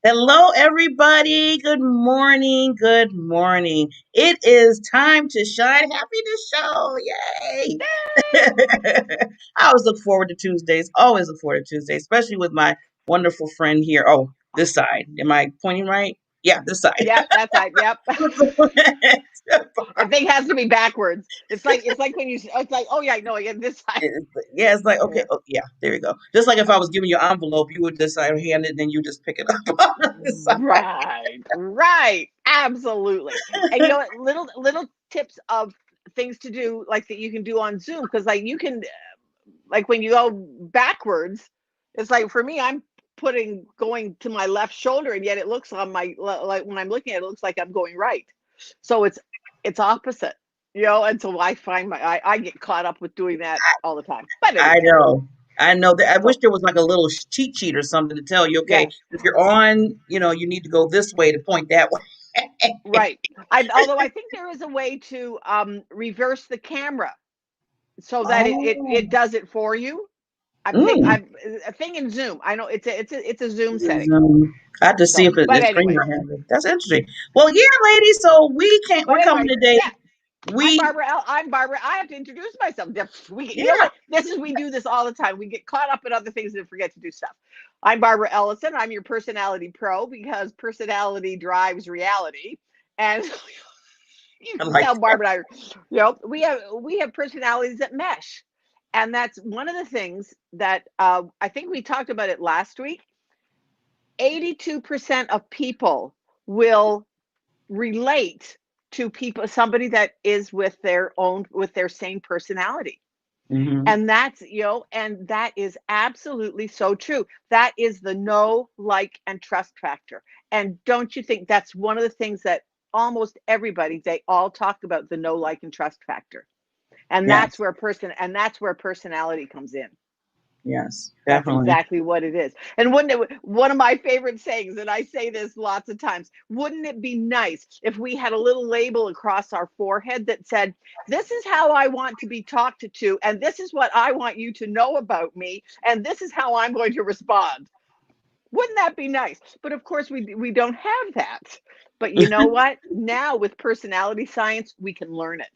Hello, everybody. Good morning. Good morning. It is time to shine. Happy to show. Yay. I always look forward to Tuesdays. Always look forward to Tuesdays, especially with my wonderful friend here. Oh, this side. Am I pointing right? Yeah, this side. Yep, that's right. Yep. The thing has to be backwards. It's like when you. It's like, oh yeah, no, again this side. Yeah, it's like, okay, Yeah. oh, yeah, there you go. Just like if I was giving you an envelope, you would just hand it and then you just pick it up on the side. Right, right, absolutely. And little tips of things to do, like that you can do on Zoom, because like you can, like when you go backwards, it's like for me, I'm putting going to my left shoulder, and yet it looks on my like when I'm looking at it, it looks like I'm going right. So it's opposite, and so I find I get caught up with doing that all the time. But I anyway, know. I know that I wish so there was like a little cheat sheet or something to tell you, okay, yes, if you're on, you need to go this way to point that way. right. Although I think there is a way to reverse the camera so that it Oh, does it for you. I think mm. I'm a thing in Zoom. I know it's a Zoom setting. I have to see So, if it but if anyway, Streamer has it. That's interesting. Well, yeah, ladies. So we're but coming anyway, today. yeah. I'm We Barbara L. I'm Barbara. I have to introduce myself. You know yeah. what? We do this all the time. We get caught up in other things and forget to do stuff. I'm Barbara Ellison. I'm your personality pro because personality drives reality. And you I can like tell that. Barbara and I, we have personalities that mesh. And that's one of the things that I think we talked about it last week. 82% of people will relate to people, somebody that is with their same personality. Hmm. And that is absolutely so true. That is the know, like, and trust factor. And don't you think that's one of the things that almost everybody, they all talk about the know, like, and trust factor. And Yes, that's where personality comes in. yes, That's definitely. exactly what it is. And wouldn't it, one of my favorite sayings, and I say this lots of times, wouldn't it be nice if we had a little label across our forehead that said, this is how I want to be talked to, and this is what I want you to know about me, and this is how I'm going to respond. Wouldn't that be nice? But of course, we don't have that. But you know what? Now with personality science, we can learn it.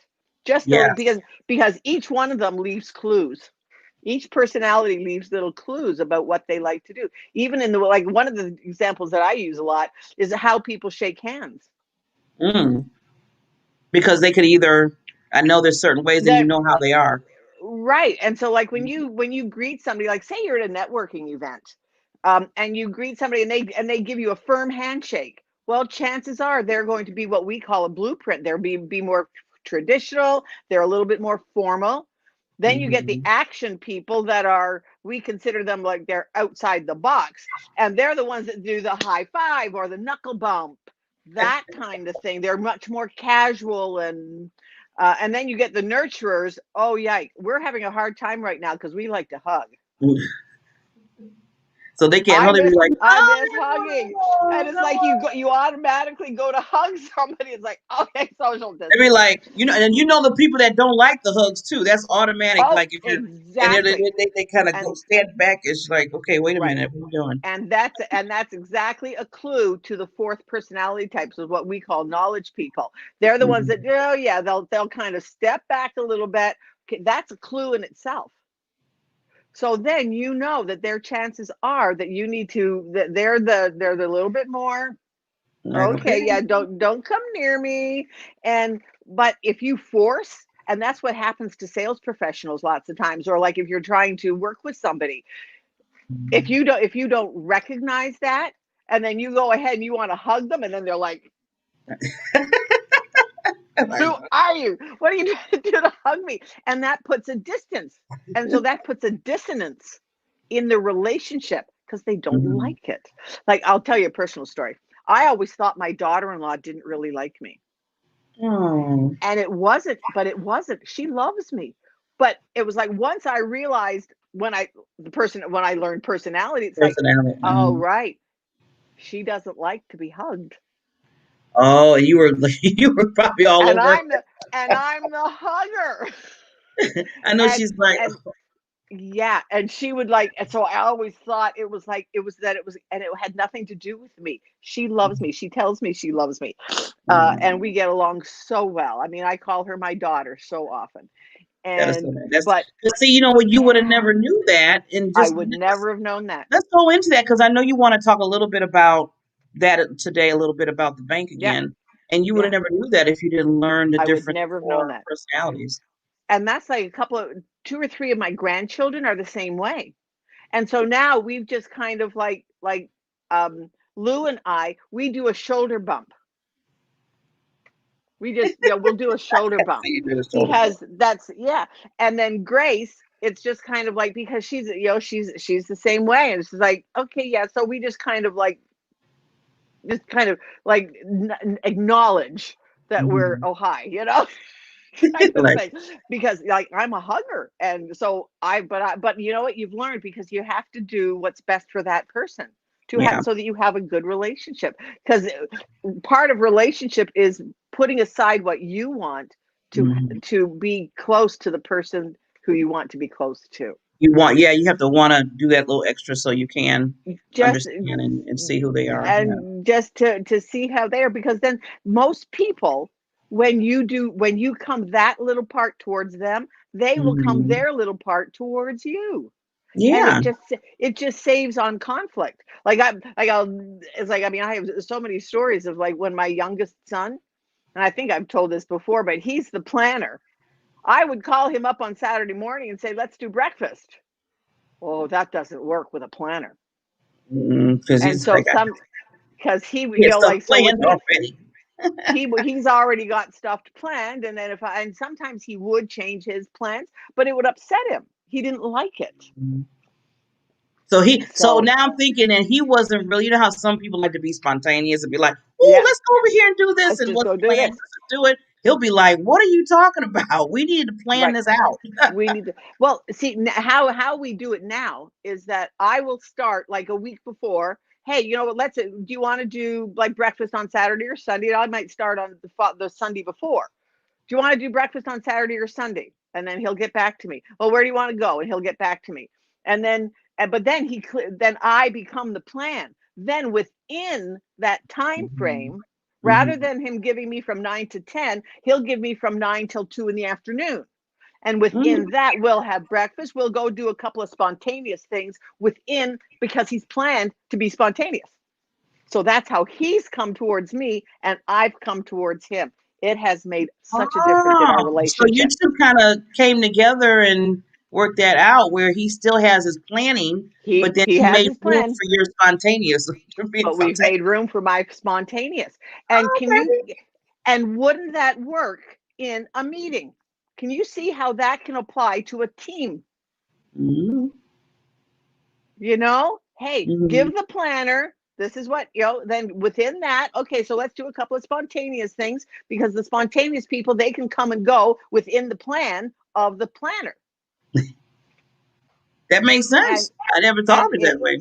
Just Yes. because each one of them leaves clues. Each personality leaves little clues about what they like to do. Even in the like one of the examples that I use a lot is how people shake hands. Mm. Because they could either, I know there's certain ways and you That know how they are. Right. And so like when you greet somebody, like say you're at a networking event, and you greet somebody and they give you a firm handshake. Well, chances are they're going to be what we call a blueprint. They're be more traditional, they're a little bit more formal. Then you get the Hmm. action people that are, we consider them like they're outside the box, and they're the ones that do the high five or the knuckle bump, that kind of thing. They're much more casual and then you get the nurturers. Oh, yeah, we're having a hard time right now because we like to hug. So they can't I hardly be miss like, I oh, miss hugging, no, and it's like no. you automatically go to hug somebody. It's like, okay, social They'd be distance. like, and the people that don't like the hugs too. That's automatic. Oh, Like if you're, and exactly. they kind of go And stand back. It's like, okay, wait a right. minute, what are you doing? And that's exactly a clue to the fourth personality types of what we call knowledge people. They're the ones that, Mhm. oh yeah, they'll kind of step back a little bit. Okay, that's a clue in itself. So then you know that their chances are that you need to that they're the little bit more, Like, okay, okay, yeah, don't come near me. And but if you force, and that's what happens to sales professionals lots of times, or like if you're trying to work with somebody, if you don't recognize that, and then you go ahead and you want to hug them, and then they're like, like, who are you? What are you trying to do to hug me? And that puts a distance. And so that puts a dissonance in the relationship because they don't mhm. like it. Like, I'll tell you a personal story. I always thought my daughter in law didn't really like me. Oh, And it wasn't. She loves me. But it was like once I realized when I learned personality, it's like, personality. oh, right. She doesn't like to be hugged. Oh, and you were you were probably all And over. I'm the hugger. I know and she's like, and oh. Yeah, and she would like, and so I always thought it was like it was, and it had nothing to do with me. She loves me. She tells me she loves me, and we Mm, get along so well. I mean, I call her my daughter so often, that is so and nice. That's but but see, what you would have yeah, never knew that, and I just would never have known that. let's go into that because I know you want to talk a little bit about that today, a little bit about the bank Yeah, again. And you would have yeah, never knew that if you didn't learn the I would different never have known four that. personalities. And that's like a couple of two or three of my grandchildren are the same way. And so now we've just kind of um Lou and I, we do a shoulder bump. We just, we'll do a shoulder So bump you did a shoulder bump. because that's, yeah. And then Grace, it's just kind of like, because she's, she's the same way. And she's like, okay, yeah. So we just kind of like acknowledge that we're, Mhm. oh, hi, kind of Like, thing, because like I'm a hugger. And so but you know what, you've learned, because you have to do what's best for that person to have, yeah. so that you have a good relationship. Because part of relationship is putting aside what you want to Mhm. be close to the person who you want to be close to. You have to want to do that little extra so you can Just understand and see who they are. Yeah. and just to see how they are, because then most people, when you come that little part towards them, they will come Mhm. their little part towards you. And Yeah. it just saves on conflict. Like I'll it's like, I mean, I have so many stories of like when my youngest son, and I think I've told this before, but he's the planner. I would call him up on Saturday morning and say, let's do breakfast. Oh, that doesn't work with a planner. Because And he's so like, some, because he, he has stuff like, so with planned me, already. he's already got stuff planned. And then and sometimes he would change his plans, but it would upset him. He didn't like it. So So now I'm thinking that he wasn't really, how some people like to be spontaneous and be like, "Oh, yeah, let's go over here and do this," let's and just what's go the do plan? this. Let's just do it. He'll be like, "What are you talking about? We need to plan Right. this out." We need to, well, see, how we do it now is that I will start like a week before. Hey, you know what, do you want to do like breakfast on Saturday or Sunday? And I might start on the Sunday before. Do you want to do breakfast on Saturday or Sunday? And then he'll get back to me. Well, where do you want to go? And he'll get back to me. And then, but then then I become the plan. Then within that time Mhm. frame, rather Mhm. than him giving me from 9 to 10, he'll give me from 9 till 2 in the afternoon. And within Mhm. that, we'll have breakfast. We'll go do a couple of spontaneous things within, because he's planned to be spontaneous. So that's how he's come towards me and I've come towards him. It has made such a difference in our Oh, so you relationship. two kind of came together and worked that out, where he still has his planning, but then He he has made his room plan, for your spontaneous, for being but we've spontaneous. made room for my spontaneous. And Okay. wouldn't that work in a meeting? Can you see how that can apply to a team? Mhm. Hey, Mhm. give the planner, this is what, then within that, okay, so let's do a couple of spontaneous things, because the spontaneous people, they can come and go within the plan of the planner. That makes And sense. I never thought and of it it that way.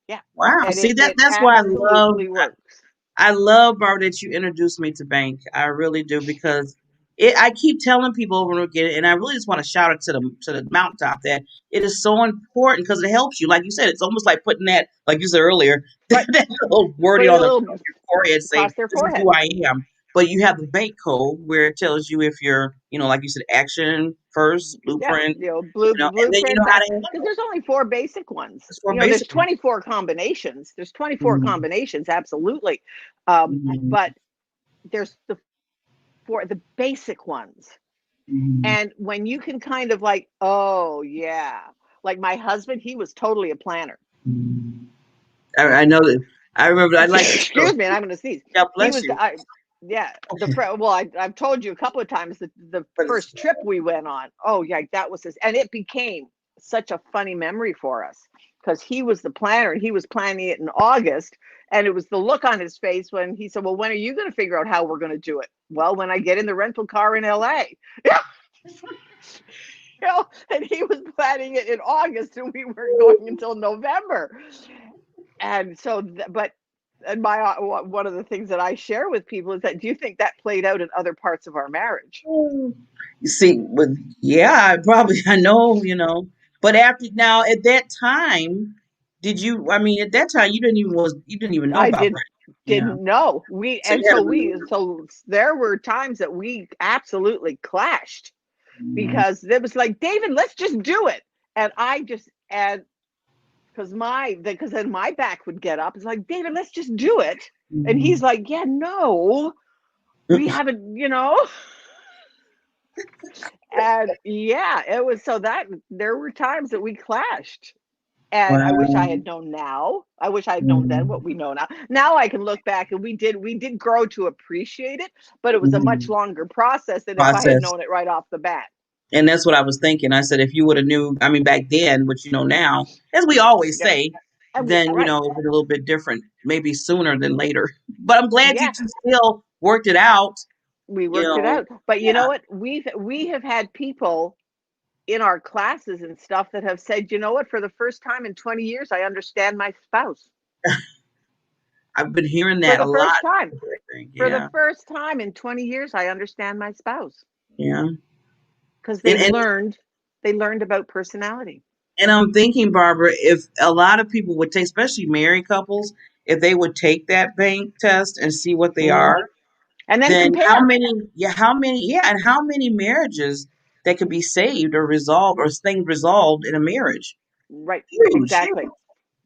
yeah, Wow. and See, it that's why I love absolutely works. I love, Barbara, that you introduced me to bank. I really do because I keep telling people over and over again, and I really just want to shout it to the mountaintop that it is so important because it helps you. Like you said, it's almost like putting that, like you said earlier, Right. that little wording Putting on a little your forehead saying, across their "This is forehead. who I am." But you have the bank code where it tells you if you're, like you said, action first, Yeah, blueprint, and then you blueprint, know how to because handle it. there's only four basic ones. It's for There's basic. 24 combinations. There's 24 Mhm. combinations, absolutely. Mhm. But there's the basic ones. Mhm. And when you can kind of like, oh yeah, like my husband, he was totally a planner. Mhm. I know that. I remember. I like the Excuse story. me, and I'm going to sneeze. God He bless was, you. yeah, well, I've told you a couple of times that the But it's first trip we went on, oh yeah, that was this, and it became such a funny memory for us, because he was the planner and he was planning it in August, and it was the look on his face when he said, well, when are you going to figure out how we're going to do it? Well, when I get in the rental car in LA. And he was planning it in August and we weren't going until November. And so, but And my one of the things that I share with people is that, do you think that played out in other parts of our marriage? You see, with yeah, I probably I know, but after now at that time, did you? I mean, at that time you didn't even know I about did that. Yeah, didn't know. so you had to really. So there were times that we absolutely clashed, Mhm, because it was like, David, let's just do it. And I just, and because then my back would get up. It's like, David, let's just do it. And he's mhm. like, yeah, no, we haven't, and yeah, it was, so that there were times that we clashed. And I wish I Wow. had known now. I wish I had known then what Mhm. we know now. Now I can look back, and we did grow to appreciate it, but it was a much Mhm. longer process than if I had Process. known it right off the bat. And that's what I was thinking. I said, if you would have knew, I mean, back then, what you know now, as we always Yeah. say, And we then, right. it would be a little bit different, maybe sooner than later. But I'm glad you Yeah, two still worked it out, we you worked it know. out. But you know Yeah. what? We have had people in our classes and stuff that have said, you know what, for the first time in 20 years, I understand my spouse. I've been hearing For that a the lot, first time. I think. For the Yeah. first time in 20 years, I understand my spouse, Yeah. because And, and they learned about personality. and I'm thinking, Barbara, if a lot of people would take, especially married couples, if they would take that bank test and see what they Mm. are, And then then compare. and how many marriages that could be saved or resolved or things resolved in a marriage? Right. Huge, Exactly.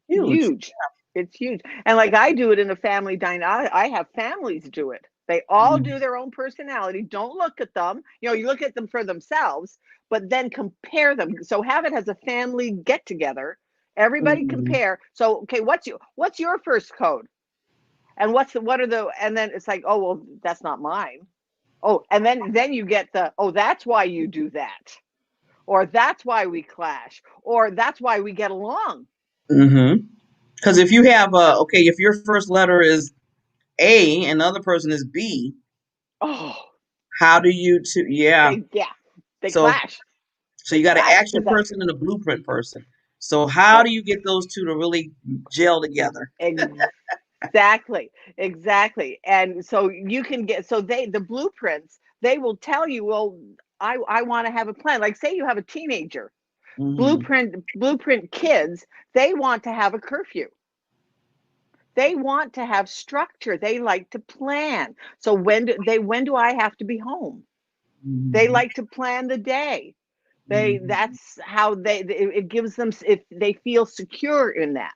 huge. Huge. It's huge. And like I do it in a family dynamic, I have families do it. They all Mhm, do their own personality. Don't look at them. You look at them for themselves, but then compare them. So have it as a family get together. Everybody mhm, compare. So okay, what's your first code? And what are the, and then it's like, oh well, that's not mine. Oh, and then you get the, oh, that's why you do that. Or that's why we clash. Or that's why we get along. mhm. Because if you have okay, if your first letter is A and the other person is B, Oh, how do you two? Yeah. yeah, they So clash. you They got an clash action because that, person and a blueprint person. So how right. do you get those two to really gel together? Exactly. Exactly. And so you can get, so the blueprints, they will tell you, well, I want to have a plan. Like say you have a teenager, Hmm. blueprint kids, they want to have a curfew. They want to have structure. They like to plan. So when do I have to be home? They Hmm. like to plan the day. Hmm. That's how it gives them, if they feel secure in that.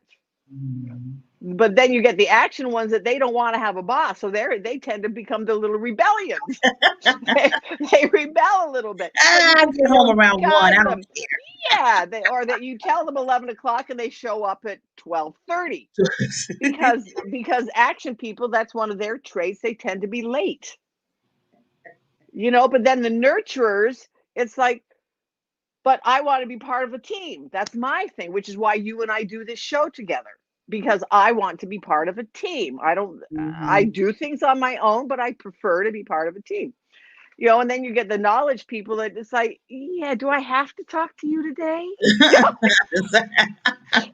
Hmm. But then you get the action ones that they don't want to have a boss, so they tend to become the little rebellions. they rebel a little bit, but I get home you'll around one. I guide don't them. Yeah, or that you tell them 11 o'clock and they show up at 12:30, care. because action people, that's one of their traits. They tend to be late. But then the nurturers, it's like, but I want to be part of a team. That's my thing, which is why you and I do this show together, because I want to be part of a team. I don't, I Hmm. do things on my own, but I prefer to be part of a team. And then you get the knowledge people that it's like, yeah, do I have to talk to you today?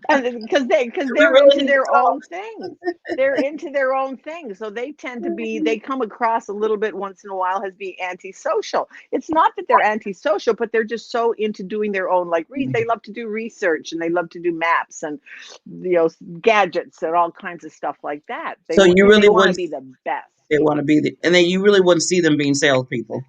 And because We they're really into need to their talk. own things. They're into their own things. So they come across a little bit once in a while as being antisocial. It's not that they're antisocial, but they're just so into doing their own, like they love to do research, and they love to do maps, and you know gadgets and all kinds of stuff like that. So you They really want to wouldn't. be the best. They want to be the, and then you really wouldn't see them being salespeople.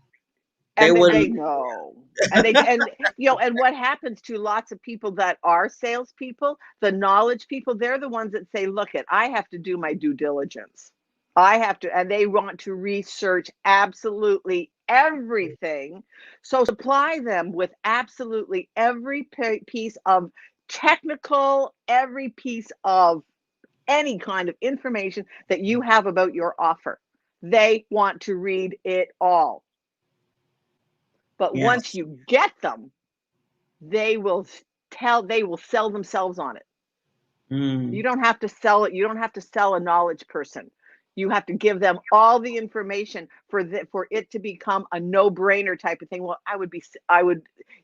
They And they wouldn't. know. And what happens to lots of people that are salespeople, the knowledge people, they're the ones that say, look, I have to do my due diligence. I have to, and they want to research absolutely everything. So supply them with absolutely every piece of technical, every piece of any kind of information that you have about your offer. They want to read it all. But once Yes. you get them, they will they will sell themselves on it. You Mm, don't have to sell it. You don't have to sell a knowledge person. You have to give them all the information for it to become a no-brainer type of thing. Well, I would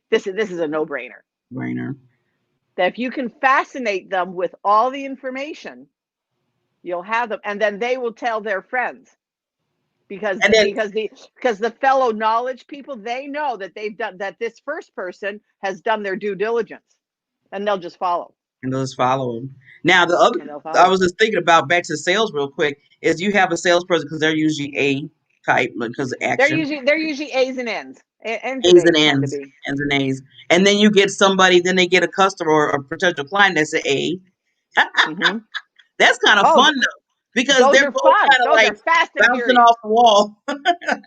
this is a no-brainer. brainer. That if you can fascinate them with all the information, You'll have them, and then they will tell their friends because And then the fellow knowledge people, they know that they've done that. This first person has done their due diligence, and they'll just follow, and they'll just follow them. Now the other, and they'll I follow. was just thinking about back to sales real quick. Is you have a salesperson because they're usually A type because of action, They're usually A's and N's, N's and A's and A's tend to N's, be. N's and A's, and then you get somebody, then they get a customer or a potential client that's an A. Hmm. That's kind of Oh, fun though because those they're are both fun. kind of Those like are fast and bouncing furious. off the wall.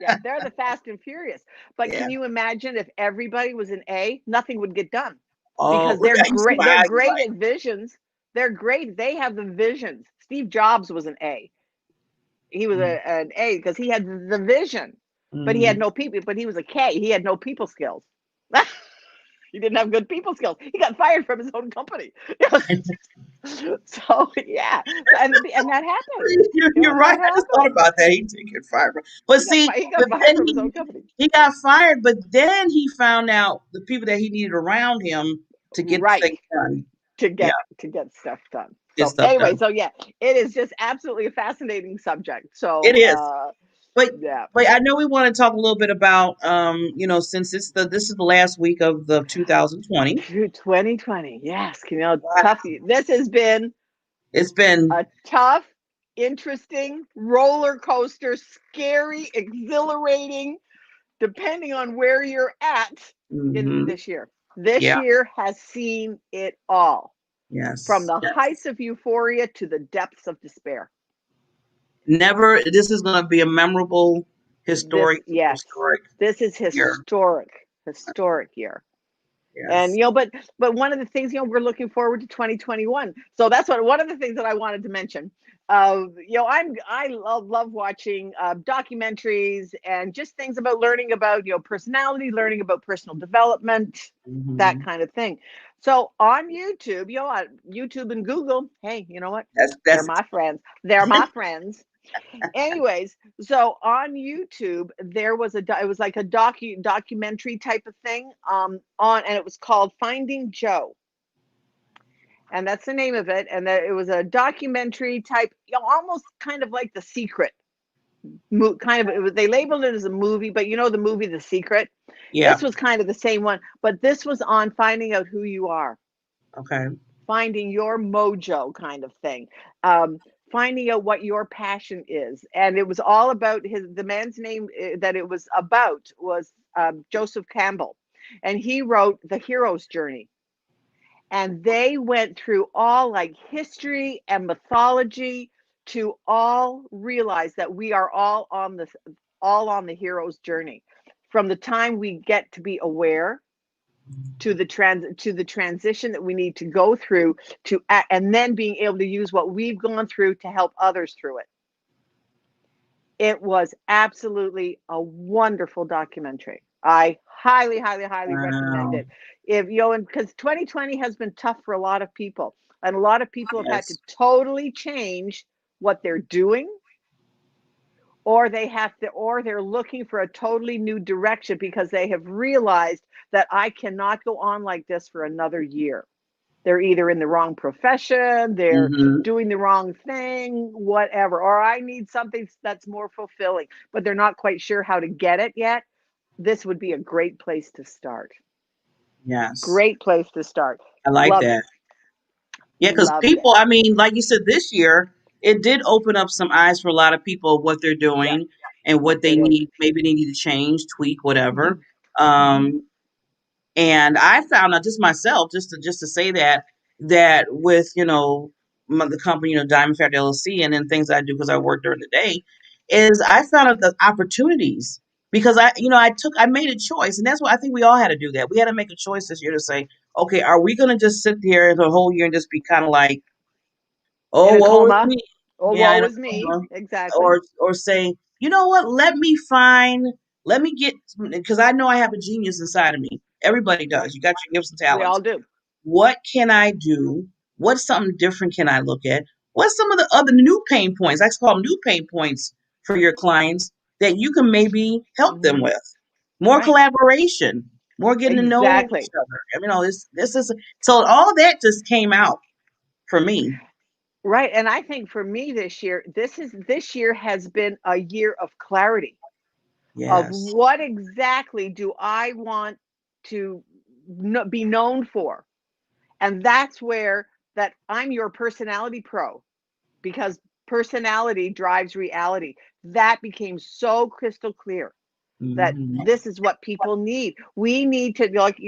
Yeah, they're the fast and furious. But Yeah. can you imagine if everybody was an A? Nothing would get done Oh, because look they're at you see great. my They're eyes. You're great right. at visions. They're great. They have the visions. Steve Jobs was an A. He was an A because he had the vision, but he had Mm-hmm. no people. But he was a K. He had no people skills. He didn't have good people skills. He got fired from his own company. So yeah, and that happened. You You're know right. that I just thought happened. about that. He did get fired, but see, He but got fired then from his own company. he got fired. But then he found out the people that he needed around him to get Right. things done. to Yeah, get to get stuff done. get So stuff anyway, done. so yeah, it is just absolutely a fascinating subject. It So is. But yeah, I know we want to talk a little bit about since this is the last week of the 2020. 2020. Yes, Wow. tough. This has been It's been a tough, interesting roller coaster, scary, exhilarating, depending on where you're at in hmm this year. This yeah, year has seen it all, from yes, the heights yes. of euphoria to the depths of despair. Never this is going to be a memorable This, yes, historic this is year. historic year. And Yes. but one of the things, we're looking forward to 2021. So that's one of the things that I wanted to mention. I love watching documentaries and just things about learning about personality, learning about personal development, that hmm kind of thing. So on YouTube, on YouTube and Google, hey, you know what? They're that's my friends. They're my friends. Anyways, so on YouTube there was it was like a documentary type of thing, on and it was called Finding Joe, and that's the name of it. And that it was a documentary type, almost kind of like The Secret. Kind of, they labeled it as a movie, but the movie The Secret. yeah. This was kind of the same one, but this was on finding out who you are, Okay. finding your mojo kind of thing. Um, Finding out what your passion is. And it was all about the man's name, that it was about was Joseph Campbell. And he wrote The Hero's Journey. And they went through all like history and mythology to all realize that we are all on the hero's journey. From the time we get to be aware to the transition that we need to go through to and then being able to use what we've gone through to help others through it. It was absolutely a wonderful documentary. I highly, highly, highly recommend Wow. it. If and because 2020 has been tough for a lot of people, and a lot of people have had to Yes. totally change what they're doing, or they're looking for a totally new direction because they have realized that I cannot go on like this for another year. They're either in the wrong profession, they're hmm doing the wrong thing, whatever, or I need something that's more fulfilling, but they're not quite sure how to get it yet. This would be a great place to start. Yes. Great place to start. I like Loved that. it. Yeah, because Loved it. people, I mean, like you said, this year it did open up some eyes for a lot of people of what they're Yeah. doing and what Yes, they it is. need. Maybe they need to change, tweak, whatever. Mhm. Mhm. Um, And I found out just myself, just to say that with the company, Diamond Fact LLC, and then things I do because I work during the day, is I found out the opportunities because I made a choice, and that's what I think we all had to do. That we had to make a choice this year to say, okay, are we going to just sit there the whole year and just be kind of like, In oh, a woe is coma. me, Oh, yeah, in woe a is me. coma, Exactly. or say, you know what, let me get, because I know I have a genius inside of me. Everybody Right. does. You got your gifts and We all talents. do. What can I do? What's something different can I look at? What's some of the other new pain points? I call them new pain points for your clients that you can maybe help them Mhm. with. More Right. collaboration, more getting to know each Exactly. other. I mean, this is so all that just came out for me. Right. And I think for me this year has been a year of clarity of Yes. what exactly do I want to be known for. And that's where that I'm your personality pro, because personality drives reality. That became so crystal clear that Hmm. this is what people need. We need to, like,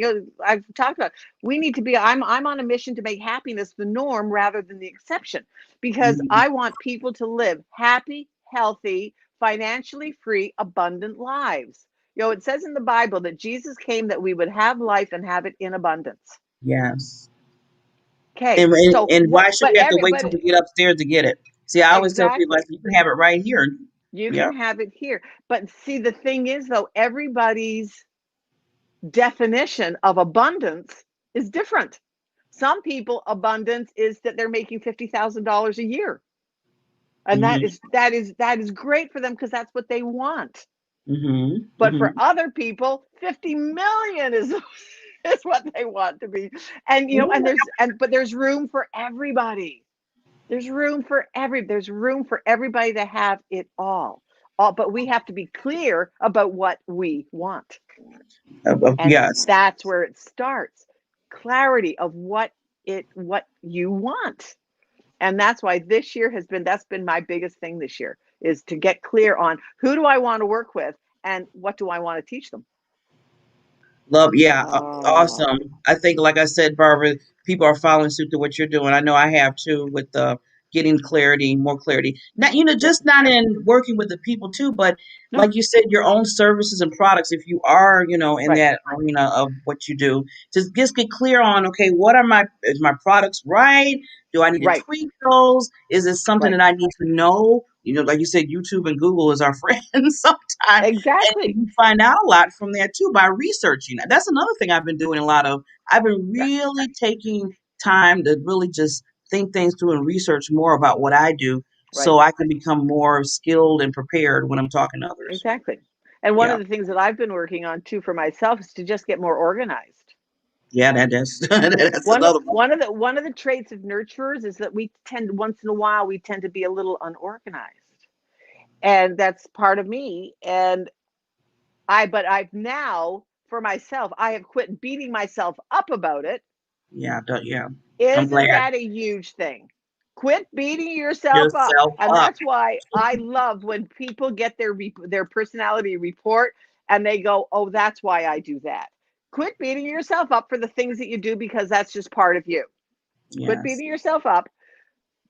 I've talked about, we need to be, I'm on a mission to make happiness the norm rather than the exception, because Hmm. I want people to live happy, healthy, financially free, abundant lives. It says in the Bible that Jesus came that we would have life and have it in abundance. Yes. Okay. And why should But we have to every, wait but till we get upstairs to get it? See, I always tell people, I exactly. said, you can have it right here. You Yep. can have it here. But see, the thing is, though, everybody's definition of abundance is different. Some people, abundance is that they're making $50,000 a year. And Hmm. that is great for them because that's what they want. Hmm. But for Hmm. other people, 50 million is is what they want to be. And but there's room for everybody. There's room for everybody to have it all. But we have to be clear about what we want. And Yes. that's where it starts. Clarity of what you want. And that's why this year that's been my biggest thing this year, is to get clear on who do I want to work with and what do I want to teach them. Love, yeah, Oh, awesome. I think, like I said, Barbara, people are following suit to what you're doing. I know I have too, with getting clarity, more clarity. Not, yeah, just not in working with the people too, but no, like you said, your own services and products. If you are, in right, that arena of what you do, just get clear on, okay, what are is my products right? Do I need to right, tweak those? Is it something right, that I need to know? Like you said, YouTube and Google is our friends sometimes, and exactly, you find out a lot from there too by researching. That's another thing I've been doing a lot of. I've been right, really taking time to really just think things through and research more about what I do right, so I can become more skilled and prepared when I'm talking to others. exactly. And one Yeah. of the things that I've been working on too for myself is to just get more organized. Yeah, that's that's One of another one. one of the one of the traits of nurturers is that once in a while we tend to be a little unorganized. And that's part of me. And I've now, for myself, I have quit beating myself up about it. Yeah, yeah. I'm Isn't glad. that a huge thing? Quit beating yourself up. Yourself And up. that's why I love when people get their personality report and they go, "Oh, that's why I do that." Quit beating yourself up for the things that you do, because that's just part of you. Quit Yes. beating yourself up.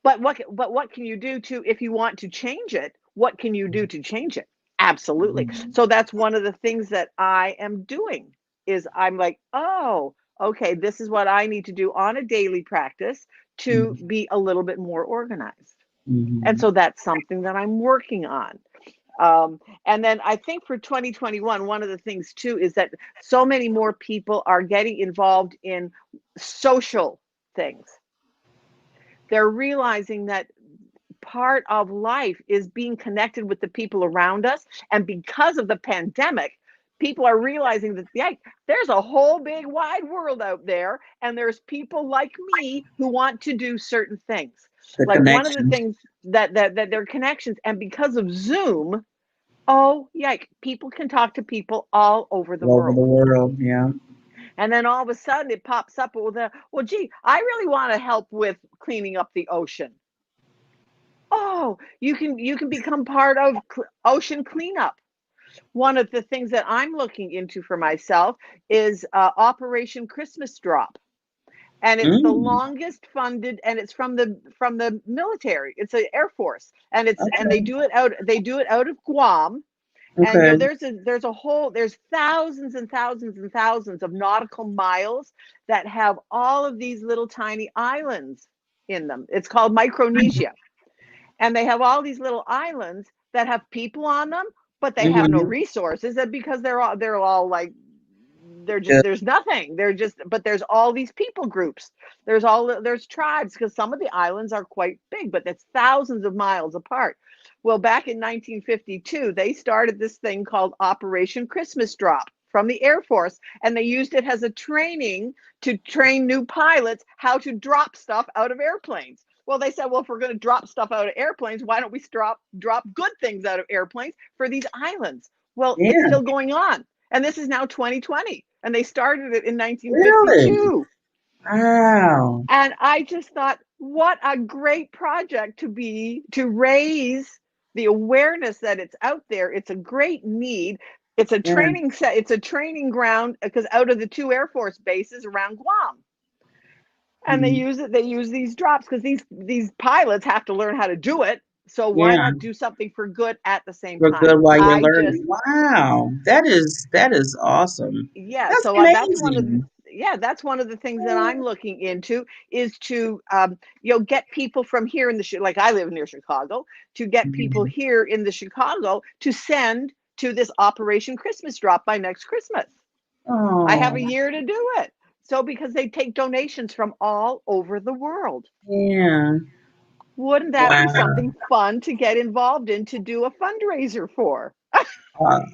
But what can you do to, if you want to change it, what can you do to change it? Absolutely. Mhm. So that's one of the things that I am doing, is I'm like, "Oh, okay, this is what I need to do on a daily practice to Mhm. be a little bit more organized." And Mhm. so that's something that I'm working on. And then I think for 2021, one of the things too is that so many more people are getting involved in social things. They're realizing that part of life is being connected with the people around us. And because of the pandemic, people are realizing that, yeah, there's a whole big wide world out there, and there's people like me who want to do certain things. The Like one of the connections things that their connections, and because of Zoom, oh yeah, people can talk to people all over the all over the world. world. Yeah. And then all of a sudden it pops up with well, gee, I really want to help with cleaning up the ocean. Oh, you can become part of ocean cleanup. One of the things that I'm looking into for myself is Operation Christmas Drop, and it's the Mm. longest funded, and it's from the military. It's the Air Force, and they Okay. do it out of Guam. And Okay. there's thousands and thousands and thousands of nautical miles that have all of these little tiny islands in them. It's called Micronesia, and they have all these little islands that have people on them, but they have no Mm-hmm. resources, and because they're all like, they're just, Yeah. there's nothing, they're just, but there's all these people groups, there's tribes, because some of the islands are quite big, but it's thousands of miles apart. Well, back in 1952 they started this thing called Operation Christmas Drop from the Air Force, and they used it as a training to train new pilots how to drop stuff out of airplanes. Well, they said, well, if we're going to drop stuff out of airplanes, why don't we drop good things out of airplanes for these islands? Well, it's Yeah. still going on. And this is now 2020. And they started it in Really? 1952. Wow. And I just thought, what a great project to raise the awareness that it's out there. It's a great need. It's a Yeah. training set. It's a training ground because out of the two Air Force bases around Guam, and Mhm. they use these drops because these pilots have to learn how to do it. So why Yeah. not do something for good at the same We're time? good while you're I just learning. Wow. That is awesome. Yeah, That's so that's one of the amazing. yeah, that's one of the things that I'm Yeah. looking into is to get people from here in like I live near Chicago, to get people Mhm. here in the Chicago to send to this Operation Christmas Drop by next Christmas. I have a Oh, year to do it. So because they take donations from all over the world. yeah. Wouldn't that be Wow. something fun to get involved in to do a fundraiser for?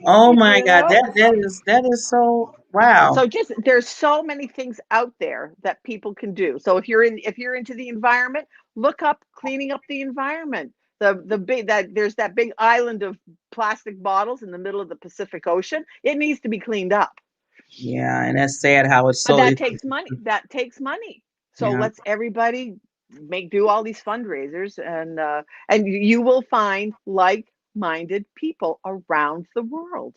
Oh my You God. know? That is so wow. So just there's so many things out there that people can do. So if you're into the environment, look up cleaning up the environment. The big that there's that big island of plastic bottles in the middle of the Pacific Ocean. It needs to be cleaned up. Yeah, and that's sad how it's But so that it's takes money. That takes money. So yeah. let's everybody do all these fundraisers, and you will find like-minded people around the world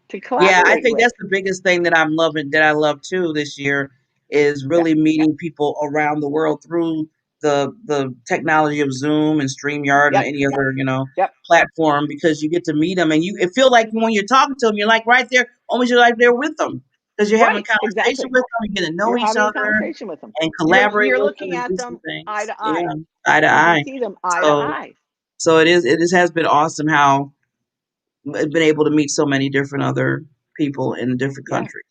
to Yeah, I collaborate think with. that's the biggest thing that I'm loving that I love too this year is Yeah. really meeting people around the world through the technology of Zoom and StreamYard and Yep. any other, Yep. platform because you get to meet them and you it feel like when you're talking to them, you're like right there, almost you're like there with them because you're having a Right. conversation Exactly. with them, you're getting to know You're each having a other conversation with them. and collaborate You're with them looking and at do some them eye things. to Yeah, eye. eye to You can eye. see them eye to So eye. so it has been awesome how I've been able to meet so many different other people in different Yeah. countries.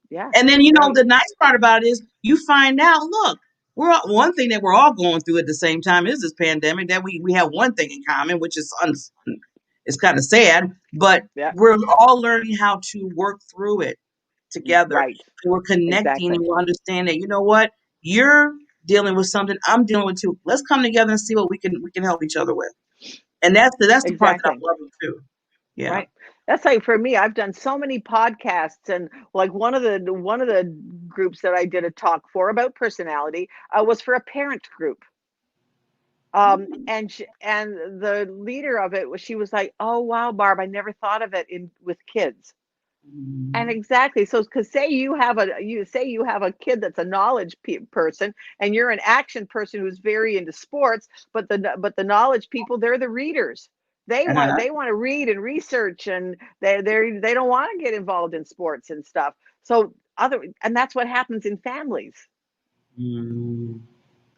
Yeah. And then Right. the nice part about it is you find out, look, one thing that we're all going through at the same time is this pandemic that we have one thing in common, which is it's kind of sad, but Yeah. we're all learning how to work through it together. Right. And we're connecting Exactly. and we understand that, you know what, you're dealing with something, I'm dealing with too. Let's come together and see what we can help each other with. And that's the part that Exactly. I'm loving too. Yeah. Right. That's like for me, I've done so many podcasts, and like one of the groups that I did a talk for about personality was for a parent group. And the leader of it was she was like, "Oh wow, Barb, I never thought of it in with kids." And Mhm. exactly. So, because say you have a kid that's a knowledge person, and you're an action person who's very into sports, but the knowledge people, they're the readers. Uh-huh. They want to read and research, and they don't want to get involved in sports and stuff. So and that's what happens in families. Mm.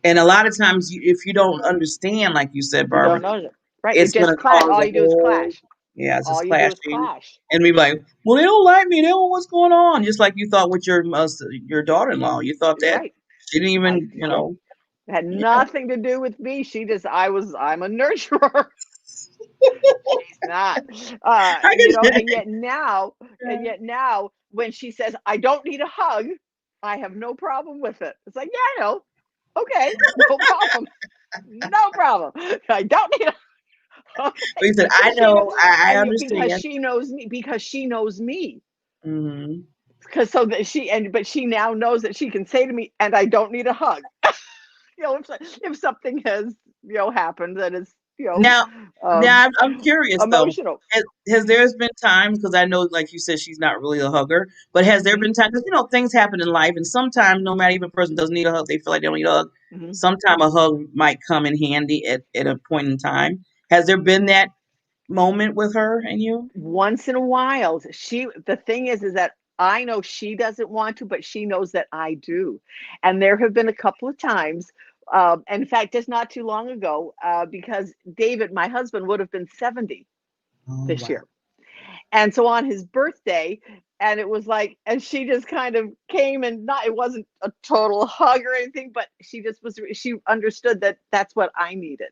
And a lot of times, if you don't understand, like you said, You Barbara, don't know it, right? It it's going just to clash. cause All a you do is whole, clash. yeah, it's All just you do is clashing. clash. And be like, well, they don't like me. They don't know what's going on. Just like you thought with your daughter-in-law. You thought that Right. she didn't I even, It had yeah. nothing to do with me. I'm a nurturer. She's not. I can, And yet now when she says, I don't need a hug, I have no problem with it. It's like, yeah, I know. Okay, no problem. No problem. I don't need a he okay. said, I Because she knows know, I because understand. she knows me because she knows me. Hmm. Because so that she and but she now knows that she can say to me, and I don't need a hug. If something has happened that is Now, um I'm curious though. emotional. Has there been times because I know, like you said, she's not really a hugger, but has there Hmm. been times because things happen in life, and sometimes no matter even a person doesn't need a hug, they feel like they don't need a hug. Hmm. Sometimes a hug might come in handy at a point in time. Has there been that moment with her and you? Once in a while, the thing is that I know she doesn't want to, but she knows that I do. And there have been a couple of times, and in fact, just not too long ago, because David, my husband, would have been 70 Oh this wow, year. And so on his birthday, and it was like, and she just kind of came, and not, it wasn't a total hug or anything, but she understood that that's what I needed.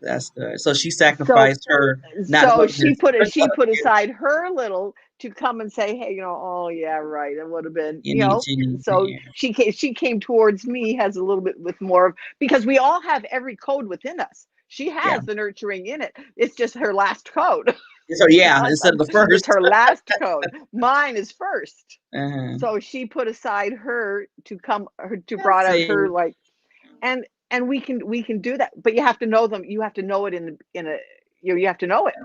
that's good. So she So sacrificed her not so hugging so she could she hug put you. aside her little to come and say, hey, oh yeah, right. It would have been, Genie. so she came towards me, has a little bit with more of, because we all have every code within us. She Yeah. has the nurturing in it. It's just her last code. So It's yeah, not instead of some, the it's first. her last code. Mine is first. Uh-huh. So she put aside her to come, her to I brought out her, see. like, and we can do that, but you have to know them. You have to know it in a, you have to know it.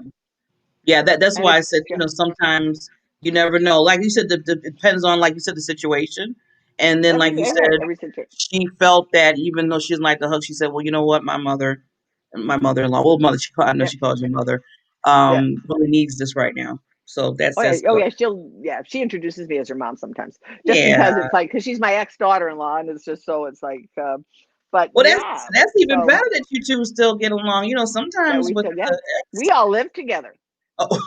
Yeah, that's And why I it's, said, sometimes you never know. Like you said, it depends on, like you said, the situation. And then, like you right, said, every situation. she felt that even though she doesn't like the hug, she said, "Well, you know what? My mother-in-law, well, mother, I know Yeah, she calls you mother, yeah. really needs this right now." So Oh yeah, that's oh good. yeah. She introduces me as her mom sometimes, just because Yeah. it's like, because she's my ex daughter-in-law, and it's just so it's like, but Well, yeah. that's even So better that you two still get along. yeah, Sometimes we with still, yeah, the we all live together. oh,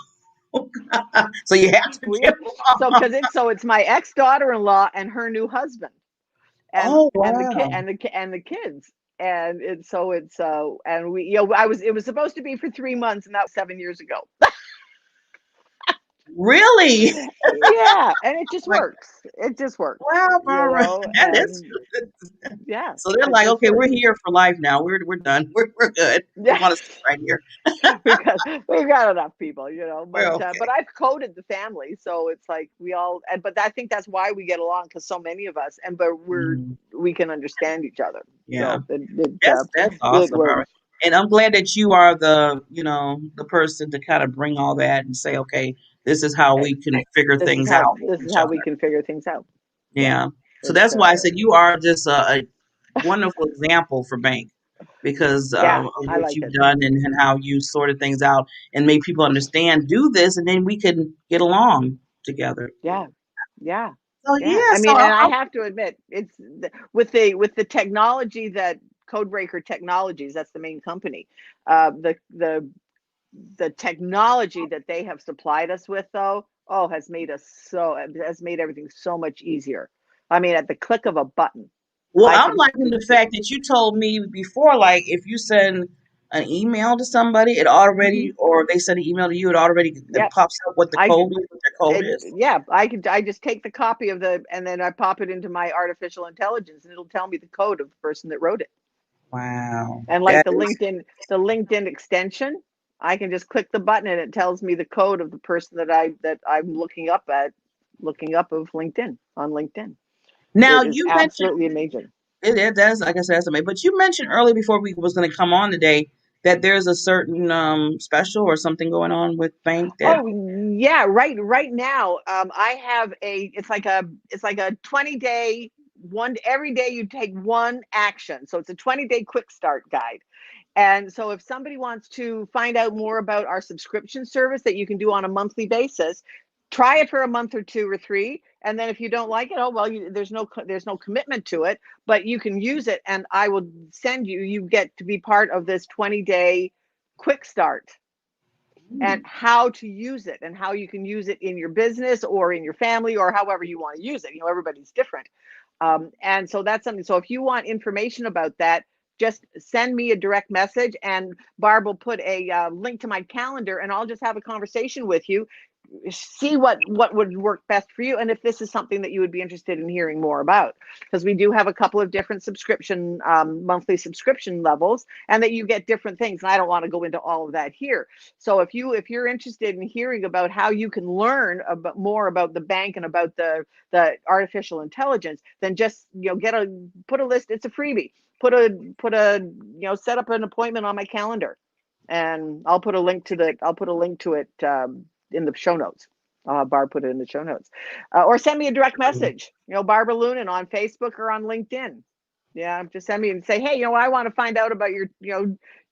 so you have to We get so along. because it's my ex daughter-in-law and her new husband, Oh and the kid wow. and the kids. And it's so it's and we, it was supposed to be for 3 months, and that was 7 years ago. Really? Yeah, and it just Like, works. It just works, wow, Barbara, that is and good. yeah, So they're it like, just okay, works. we're here for life now. We're done. We're good. We Yeah, want to stay right here. we've got enough people, We're but okay. I've coded the family, so it's like we all, but I think that's why we get along, because so many of us, and but Mm, we can understand each other, yeah, so that's it awesome, Barbara. works. And I'm glad that you are the person to kind of bring all that and say, okay, this is how Eh, we can figure things out with this is each how we other. can figure things out. Yeah, Yeah. So it's that's why I said you are just a wonderful example for bank because yeah, of I what like you've it. done and how you sorted things out and made people understand, do this, and then we can get along together. Yeah, yeah, So yeah. yeah, I so mean, and I have to admit, it's with the technology that Codebreaker Technologies, that's the main company. The technology that they have supplied us with, though, oh, has made everything so much easier. I mean, at the click of a button, well, I I'm can liking the fact that you told me before, like if you send an email to somebody, it hmm already, or they send an email to you, it yep. pops up what the I code could, is, what their code is. yeah, I just take the copy of the, and then I pop it into my artificial intelligence, and it'll tell me the code of the person that wrote it. Wow, And like that is the LinkedIn extension, I can just click the button, and it tells me the code of the person that I'm looking up of LinkedIn on LinkedIn. now It is you mentioned. absolutely amazing. That's like I said, that's amazing. But you mentioned earlier before we was going to come on today that there's a certain special or something going on with bank that. Oh yeah, right now, I have a it's like a 20-day, one every day you take one action. So it's a 20-day quick start guide. And so if somebody wants to find out more about our subscription service that you can do on a monthly basis, try it for a month or two or three, and then if you don't like it, oh well, there's no commitment to it, but you can use it, and I will send you get to be part of this 20-day quick start, and Hmm. how to use it, and how you can use it in your business or in your family, or however you want to use it. Everybody's different. And so that's something. So if you want information about that, just send me a direct message, and Barb will put a link to my calendar, and I'll just have a conversation with you, see what would work best for you, and if this is something that you would be interested in hearing more about, because we do have a couple of different subscription monthly subscription levels, and that you get different things, and I don't want to go into all of that here. So if you're interested in hearing about how you can learn about more about the bank and about the artificial intelligence, then just put a list. It's a freebie. Put a set up an appointment on my calendar, and I'll put a link to it in the show notes. Barb put it in the show notes, or send me a direct message. Barbara Loonan on Facebook or on LinkedIn. Yeah, just send me and say, hey, I want to find out about your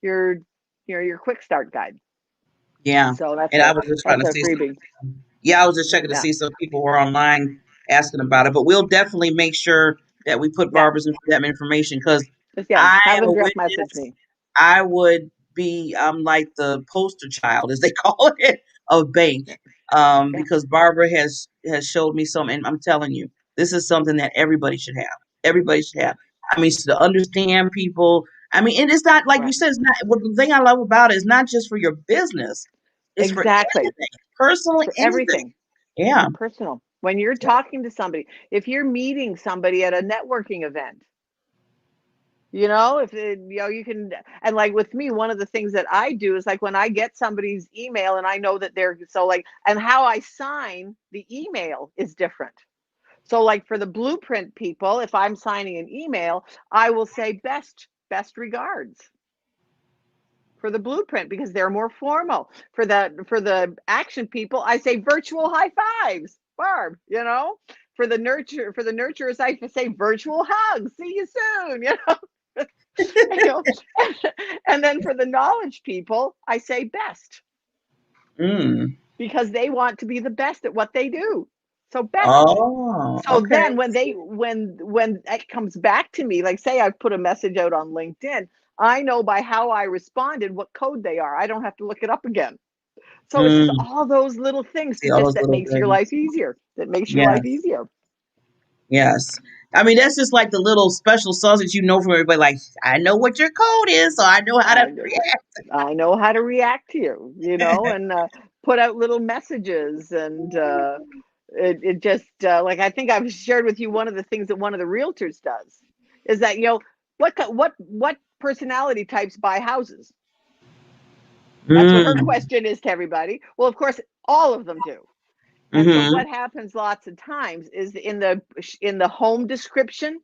your quick start guide. Yeah, So that's and I a was just trying that's to a see. freebie. Yeah, I was just checking to Yeah, see some people were online asking about it, but we'll definitely make sure that we put yeah, Barbara's that information because just yeah. I Have am a them direct message witness. me. I'm like the poster child, as they call it, of bank, Yeah, yeah, because Barbara has showed me some, and I'm telling you, this is something that everybody should have. Everybody should yeah. have. I mean, to understand people. I mean, and it's not like you Right. said. It's not. What the thing I love about it is not just for your business; it's for Exactly. anything, personally, For anything. everything. Yeah. Personal. When you're talking to somebody, if you're meeting somebody at a networking event, if you can, and like with me, one of the things that I do is like when I get somebody's email and I know that they're so like, and how I sign the email is different. So like for the blueprint people, if I'm signing an email, I will say best regards for the blueprint because they're more formal. For the action people, I say virtual high fives, Barb, For the nurturers, I say virtual hugs. See you soon, you know. And then for the knowledge people, I say best Mm. because they want to be the best at what they do. So best. Oh, So okay. then when it comes back to me, like say I put a message out on LinkedIn, I know by how I responded what code they are. I don't have to look it up again. So it's just Mm. all those little things See all those that little makes your life things. easier. That makes your life Yes. easier. Yes. I mean, that's just like the little special sauce that you know from everybody. Like, I know what your code is, so I know how to I react. I know how to react to you, and put out little messages and it just like I think I've shared with you one of the things that one of the realtors does is that what personality types buy houses. That's what her Mm. question is to everybody. Well, of course, all of them do. And so Mm-hmm. what happens lots of times is in the home description,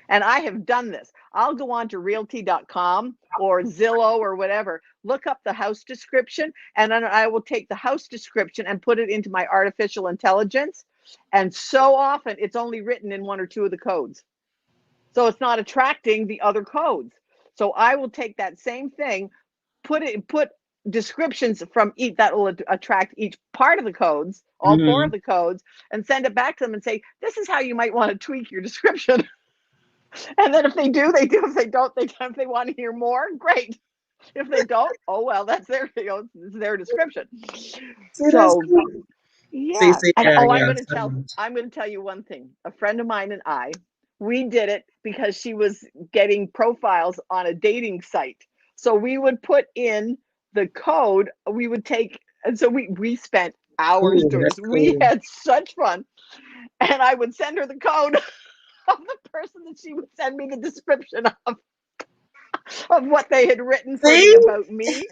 and I have done this. I'll go on to realty.com or Zillow or whatever, look up the house description, and then I will take the house description and put it into my artificial intelligence. And so often it's only written in one or two of the codes. So it's not attracting the other codes. So I will take that same thing, put descriptions from each that will attract each part of the codes, all four Mm-hmm. of the codes, and send it back to them and say, this is how you might want to tweak your description. And then if they do, they do. If they don't, if they want to hear more, great. If they don't, oh well, that's it's their description. See, that's So cool. See, yeah. see, And yeah, oh, yeah. So, I'm gonna tell you one thing. A friend of mine and we did it because she was getting profiles on a dating site. So we would put in the code, we would take, and so we spent hours cool. doing That's this. We cool. had such fun. And I would send her the code of the person that she would send me the description of what they had written for the See, about me,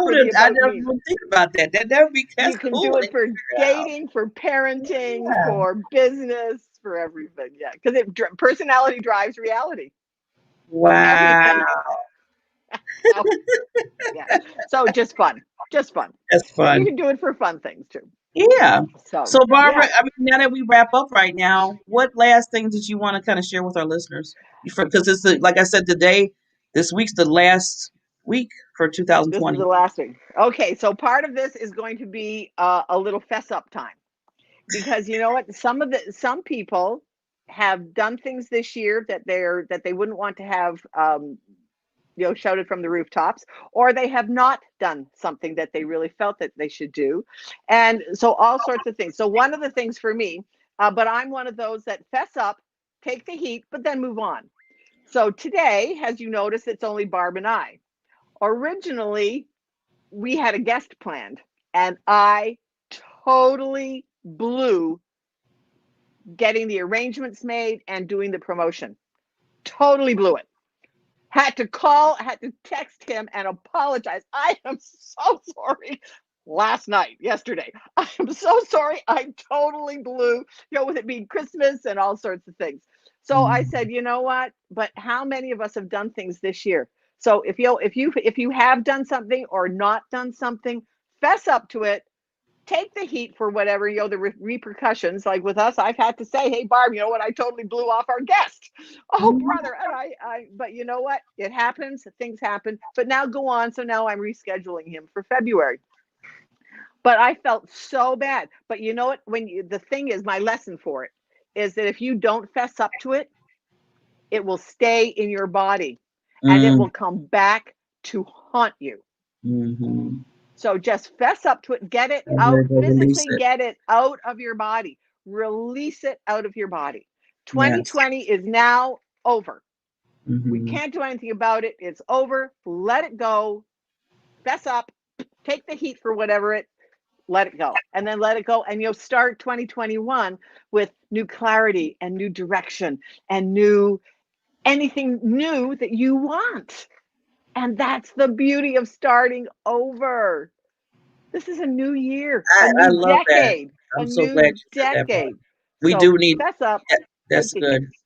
for the I about never me. even think about that. That would be, that's You can cool do to it for figure out. dating, for parenting, Yeah. for business, for everything. Yeah, because personality drives reality. Everything. Wow. So yeah, so just fun. That's You fun. can do it for fun things too. Yeah. So So, Barbara, yeah, I mean, now that we wrap up right now, what last things did you want to kind of share with our listeners? Because it's like I said today, this week's the last week for this is 2020. the last thing. Okay, so part of this is going to be a little fess up time. Because you know what, some people have done things this year that they wouldn't want to have shouted from the rooftops, or they have not done something that they really felt that they should do, and so all sorts of things. So one of the things for me, but I'm one of those that fess up, take the heat, but then move on. So today, as you notice, it's only Barb and I. Originally we had a guest planned, and I totally blew getting the arrangements made and doing the promotion. Totally blew it. Had to text him and apologize. I am so sorry. Yesterday. I am so sorry. I totally blew, with it being Christmas and all sorts of things. So I Mhm. said, you know what? But how many of us have done things this year? So if you have done something or not done something, fess up to it, take the heat for whatever the repercussions. Like with us, I've had to say, hey Barb, you know what, I totally blew off our guest. Oh Mhm. brother. And I but you know what, it happens, things happen, but now go on. So now I'm rescheduling him for February. But I felt so bad. But you know what, the thing is, my lesson for it is that if you don't fess up to it, it will stay in your body and it Mm. will come back to haunt you. Mhm. So just fess up to it, get it I'm out, ready to release physically it. get it out of your body, release it out of your body. Yes. 2020 is now over. We Mhm. can't do anything about it. It's over. Let it go. Fess up. Take the heat for whatever it let it go, and then let it go, and you'll start 2021 with new clarity and new direction and new anything new that you want. And that's the beauty of starting over. This is a new year, a I new love that. decade, a I'm so glad new you said that, Barb. decade. We So do need. fess up, Yeah, that's take the good. hits,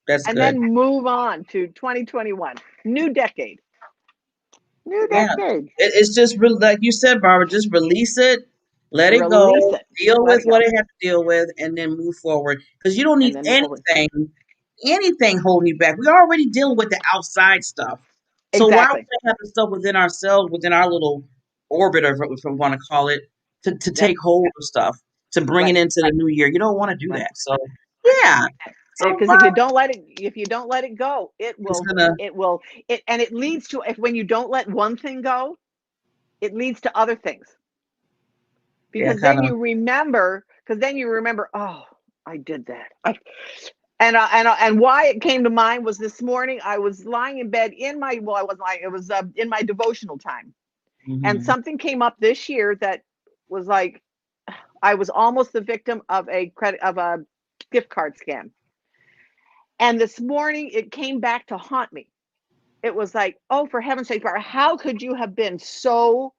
That's and good. then move on to 2021. New decade, new Yeah, decade. it's just like you said, Barbara. Just release it, let it Release go, it, deal let with it what go, it has to deal with, and then move forward. Because you don't and need then move forward. anything holding you back. We're already dealing with the outside stuff. So why would Exactly. we have the stuff within ourselves, within our little orbit, or if we want to call it, to Yep. take hold of stuff, to bring it Right. into the new year? You don't want to do Right. that. So Right. yeah. So Because Barbara, if you don't let it go, it's gonna it will, and it leads to, if when you don't let one thing go, it leads to other things. yeah, Because kind then of. you remember, oh, I did that. And why it came to mind was this morning I was lying in bed in my, well, I wasn't lying, it was in my devotional time, and Hmm. something came up this year that was like, I was almost the victim of a gift card scam. And this morning it came back to haunt me. It was like, oh, for heaven's sake, Barbara, how could you have been so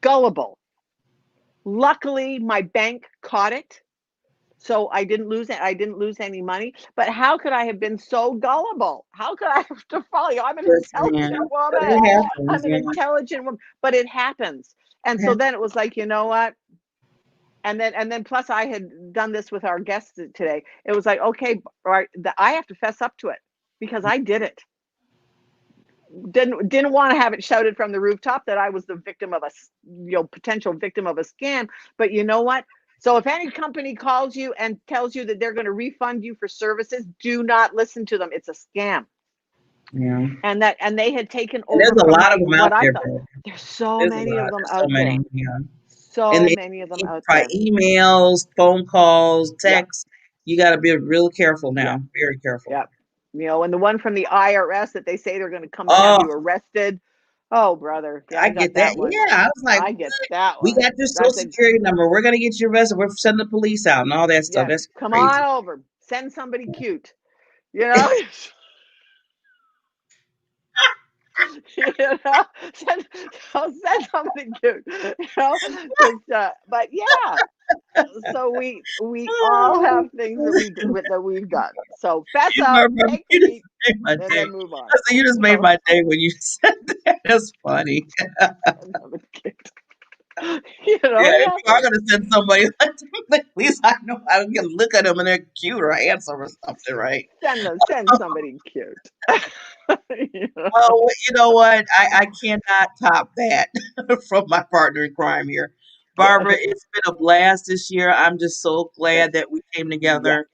gullible? Luckily, my bank caught it, so I didn't lose it. I didn't lose any money. But how could I have been so gullible? How could I have to follow you? I'm an Yes, man. intelligent But woman. it happens. I'm an Yeah. intelligent woman, but it happens. And so Yeah. then it was like, you know what? And then plus I had done this with our guests today. It was like, okay, all right, I have to fess up to it because I did it. Didn't want to have it shouted from the rooftop that I was the victim of a, potential victim of a scam. But you know what? So if any company calls you and tells you that they're going to refund you for services, do not listen to them. It's a scam. Yeah. And And they had taken there's over a from lot of my, them out what I there, thought. bro. There's so There's a many of lot. them There's so out many. there. Yeah. And So they, many of them out by there. emails, phone calls, Yeah. texts, you got to be real careful Yeah. now. Very careful. Yeah. And the one from the IRS that they say they're going to come and have Oh, you arrested. Oh, brother. Yeah, I I got get that. that one. Yeah. I was like, I get what? that We one. got your I social said, security number. We're going to get you arrested. We're sending the police out and all that stuff. yeah, That's come on crazy. over. Send somebody cute. You know, you know, send, send something cute. Because but yeah. So we all have things that we've done. So fess You, up, know, bro, take the you just heat, made my and day. then move on. I said, you just made So my day when you said that. That's funny. send somebody cute. Yeah, if Yeah. you are gonna send somebody, at least I know I can look at them and they're cute or handsome or something, right? Send somebody cute. You know? Well, you know what? I cannot top that from my partner in crime here. Barbara, Good. it's been a blast this year. I'm just so Good. glad that we came Yeah. together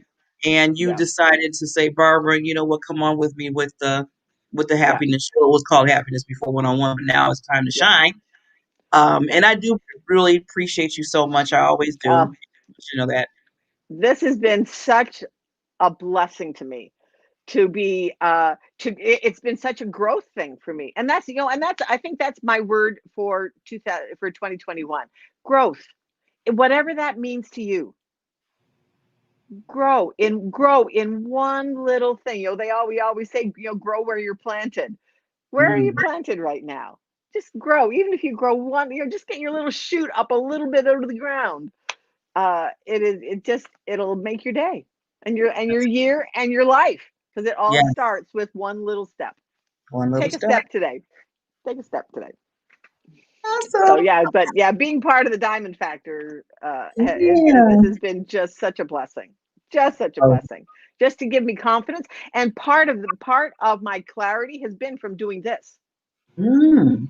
and you Yeah. decided to say, Barbara, you know what, come on with me with the Yeah. happiness show. It was called Happiness before one on one, but now it's time to Yeah. shine. Yeah. And I do really appreciate you so much. I always Uh, do. You know that. this has been such a blessing to me to be it's been such a growth thing for me. And that's I think that's my word for 2021. Growth. Whatever that means to you. Grow in one little thing. We always say, grow where you're planted. Where are you Mhm. planted right now? Just grow. Even if you grow one, just get your little shoot up a little bit out of the ground. It'll make your day and your year and your life, because it all Yes, starts with one little step. one little Take a step. step today. Take a step today. So Awesome. yeah, but yeah, being part of the Diamond Factor this Yeah. has been just such a blessing. Just such a Oh, blessing. Just to give me confidence, and part of my clarity has been from doing this. mm,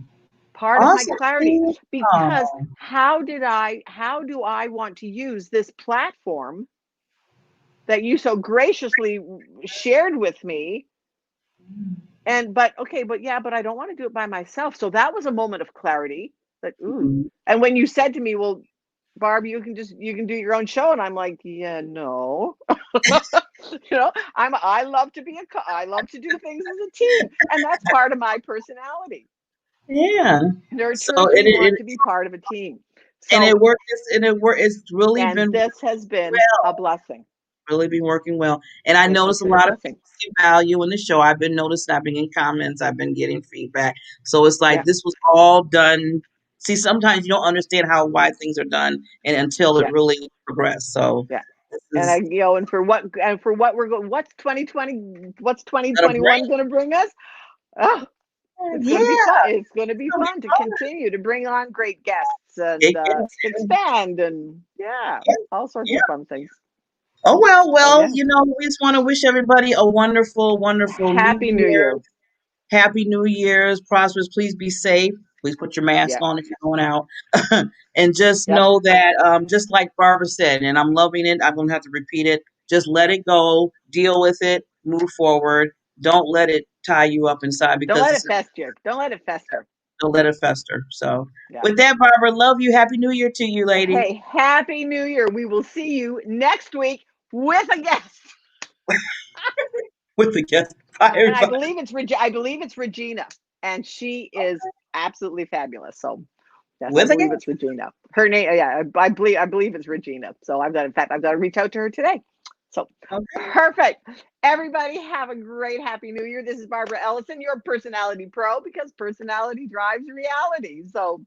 Part of my awesome. clarity, because Oh, how do I want to use this platform that you so graciously shared with me? And but okay, but yeah, but I don't want to do it by myself. So that was a moment of clarity. That ooh. mhm. And when you said to me, well, Barb, you can do your own show, and I'm like, yeah, no. I love to do things as a team, and that's part of my personality. Yeah. So Nurturers, we want to be part of a team. And So, it worked. It's really and been this has been a well. blessing. Really been working well. And I This has notice a been a lot of blessing. people see value in the show. I've been noticing, I've been getting comments, I've been getting feedback. So it's like Yeah, this was all done. See, sometimes you don't understand how why things are done and until it yeah, really progressed. So yeah. this And I, is and for what we're going, what's 2020, what's gonna 2021 bring going to bring us? Oh, it's going to be yeah, fun. It's going to be it'll be fun to fun. continue to bring on great guests and It can, expand and yeah, yeah, all sorts yeah. of fun things. Oh So well, yeah, we just want to wish everybody a wonderful, wonderful new happy New year. Year. Happy New Year's, prosperous. Please be safe. Please put your mask Yeah. on if you're going out. And just Yep. know that, just like Barbara said, and I'm loving it, I'm going to have to repeat it. Just let it go, deal with it, move forward. Don't let it tie you up inside Don't because let this it is, fester. Don't let it fester. don't let it fester. So, Yeah. with that, Barbara, love you. Happy New Year to you, lady. Hey, happy New Year. We will see you next week with a guest. With the guest. Bye, And I everybody. believe I believe it's Regina, and she is absolutely fabulous. So yes, I With a believe guest. it's Regina. Her name, yeah, I believe it's Regina. So in fact, I've got to reach out to her today. So Okay. perfect. Everybody have a great happy new year. This is Barbara Ellison, your personality pro, because personality drives reality. So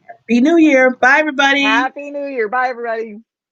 Happy New Year. Bye, everybody. happy new year. Bye everybody.